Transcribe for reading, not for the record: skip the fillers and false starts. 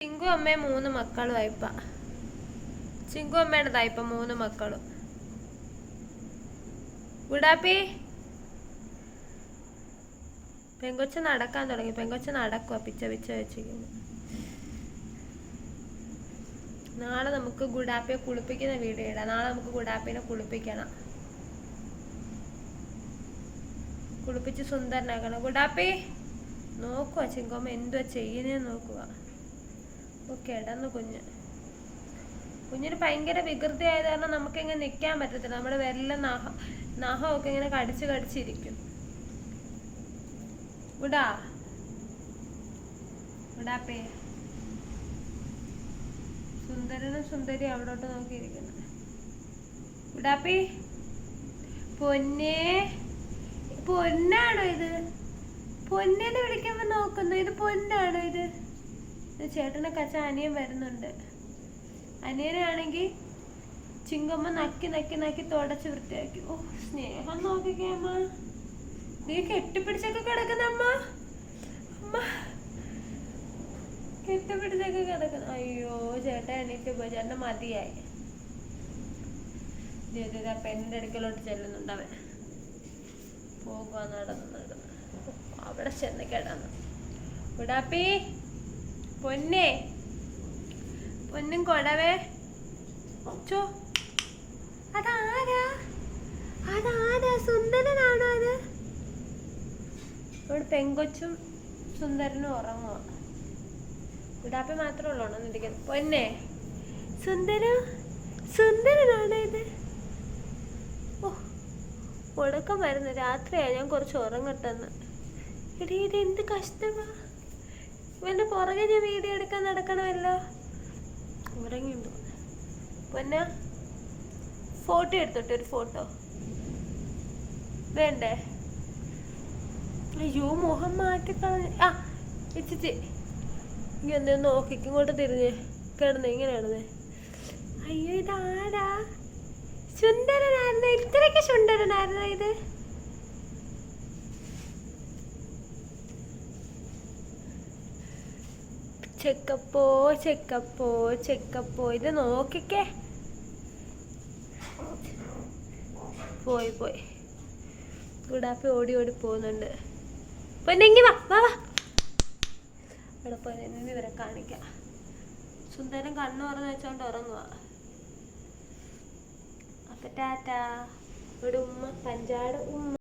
ചിങ്കു അമ്മയെ 3 മക്കളും ആയിപ്പ. ചിങ്കു അമ്മയുടേതായിപ്പ 3 മക്കളും. ഗുഡാപ്പി പെങ്കൊച്ച് നടക്കാൻ തുടങ്ങി. പെങ്കൊച്ച് നടക്കുക പിച്ച വെച്ചിരിക്കുന്നു. നാളെ നമുക്ക് ഗുഡാപ്പിയെ കുളിപ്പിക്കുന്ന വീഡിയോ ഇടാം. നാളെ നമുക്ക് ഗുഡാപ്പിനെ കുളിപ്പിക്കണം. കുളിപ്പിച്ച് സുന്ദരനാക്കണം. ഗുഡാപ്പി നോക്കുക ചിങ്കമ്മ എന്തുവാ ചെയ്യുന്നതെന്ന് നോക്കുക. കിടന്നു കുഞ്ഞിന് ഭയങ്കര വികൃതി ആയത് കാരണം നമുക്ക് ഇങ്ങനെ നിൽക്കാൻ പറ്റത്തില്ല. നമ്മുടെ വിരലിലെ നഖമൊക്കെ ഇങ്ങനെ കടിച്ചിരിക്കും. ഗുഡാപ്പേ സുന്ദരനും സുന്ദരി അവിടോട്ട് നോക്കിയിരിക്കുന്നു. ഗുഡാപ്പി പൊന്നാണോ ഇത്? പൊന്നെന്ന് വിളിക്കുമ്പോ നോക്കുന്നു. ഇത് പൊന്നാണോ ഇത്? ചേട്ടനെ കച്ച അനിയൻ വരുന്നുണ്ട്. അനിയനാണെങ്കിൽ ചിങ്കമ്മ നക്കി തുടച്ച് വൃത്തിയാക്കി. ഓ സ്നേഹം നോക്കിക്കേ അമ്മ. നീ കെട്ടിപ്പിടിച്ചൊക്കെ കിടക്കുന്ന അമ്മ. കെട്ടിപ്പിടിച്ചൊക്കെ കിടക്കുന്നു. അയ്യോ ചേട്ടൻ എണീറ്റ് പോയി. ചേട്ടൻ മതിയായി. പെണ്ണിന്റെ അടുക്കലോട്ട് ചെല്ലുന്നുണ്ട് അവൻ. പോകുക നടന്ന് അവിടെ ചെന്ന് കിടന്നു. ഗുഡാപ്പി പൊന്നും കൊടവേ ചോ. അതാരാ സുന്ദരനാണോ അത്? ഇവിടെ പെങ്കൊച്ചും സുന്ദരനും ഉറങ്ങുക. ഗുഡാപ്പി മാത്രമേ ഉള്ളൂ ഉണർന്നിരിക്കുന്നത്. പൊന്നെ സുന്ദരനാണോ ഇത്? ഓ ഉടക്കം വരുന്നു. രാത്രിയായി. ഞാൻ കുറച്ച് ഉറങ്ങട്ടെന്ന്. എടീ ഇത് എന്ത് കഷ്ടമാ. ഇവന്റെ പുറകെ ഞാൻ വീഡിയോ എടുക്കാൻ നടക്കണമല്ലോ. ഉറങ്ങിണ്ടോ പൊന്ന? ഫോട്ടോ എടുത്തോട്ടെ? ഒരു ഫോട്ടോ വേണ്ടേ? അയ്യോ മുഖം മാറ്റിക്കളഞ്ഞ. ഇച്ചിച്ചി ഇങ്ങനെ നോക്കിക്ക് ഇങ്ങോട്ട് തിരിഞ്ഞ് കിടന്ന് ഇങ്ങനെ കിടന്നേ. അയ്യോ ഇതാരാ? സുന്ദരനായിരുന്നു. ഇത്രയ്ക്ക് സുന്ദരനായിരുന്നു ഇത്? ചെക്കപ്പോ ഇത് നോക്കിക്കേ. പോയി ഗുഡാപ്പി ഓടി പോകുന്നുണ്ട്. പൊന്നെങ്കി വാ ഇവിടെ പോയി ഇവരെ കാണിക്കാം. സുന്ദരൻ കണ്ണു തുറന്ന് വെച്ചോണ്ട് ഉറങ്ങുക. അപ്പൊ ടാറ്റാ. ഇവിടെ ഉമ്മ പഞ്ചാട് ഉമ്മ.